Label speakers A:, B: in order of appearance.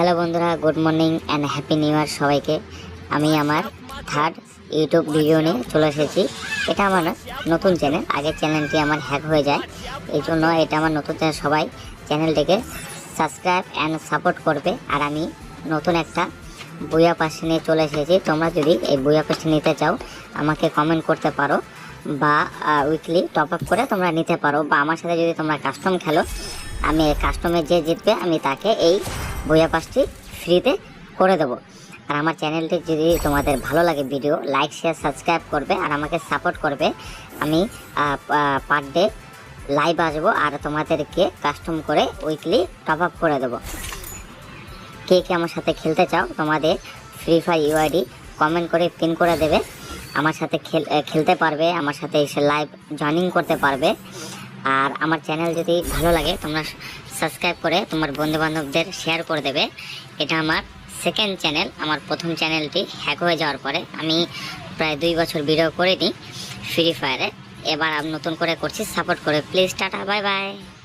A: Hello বন্ধুরা, good morning and happy new year সবাইকে। আমি আমার থার্ড ইউটিউব ভিডিও নিয়ে চলে এসেছি। এটা আমার নতুন চ্যানেল, আগের চ্যানেলটি আমার হ্যাক হয়ে যায়, এই জন্য এটা আমার নতুন চ্যানেল। সবাই চ্যানেলটিকে সাবস্ক্রাইব অ্যান্ড সাপোর্ট করবে। আর আমি নতুন একটা বুয়া পাসি নিয়ে চলে এসেছি। তোমরা যদি এই বুয়া পাসি নিতে চাও আমাকে কমেন্ট করতে পারো, বা উইকলি টপ আপ করে তোমরা নিতে পারো, বা আমার সাথে যদি তোমরা কাস্টম খেলো, আমি কাস্টমে যে জিতবে আমি তাকে এই বইয়া পাসটি ফ্রিতে করে দেবো। আর আমার চ্যানেলটি যদি তোমাদের ভালো লাগে ভিডিও, লাইক শেয়ার সাবস্ক্রাইব করবে আর আমাকে সাপোর্ট করবে। আমি পার ডে লাইভ আসবো আর তোমাদেরকে কাস্টম করে উইকলি টপ আপ করে দেবো। কে কে আমার সাথে খেলতে চাও তোমাদের ফ্রি ফায়ার ইউআইডি কমেন্ট করে পিন করে দেবে, আমার সাথে খেলতে পারবে, আমার সাথে এসে লাইভ জয়েনিং করতে পারবে। আর আমার চ্যানেল যদি ভালো লাগে তোমরা সাবস্ক্রাইব করে তোমার বন্ধুবান্ধবদের শেয়ার করে দেবে। এটা আমার সেকেন্ড চ্যানেল। আমার প্রথম চ্যানেলটি হ্যাক হয়ে যাওয়ার পরে আমি প্রায় 2 বছর ভিডিও করিনি ফ্রি ফায়ারে, এবার আমি নতুন করে করছি। সাপোর্ট করে প্লিজ। Tata, bye bye.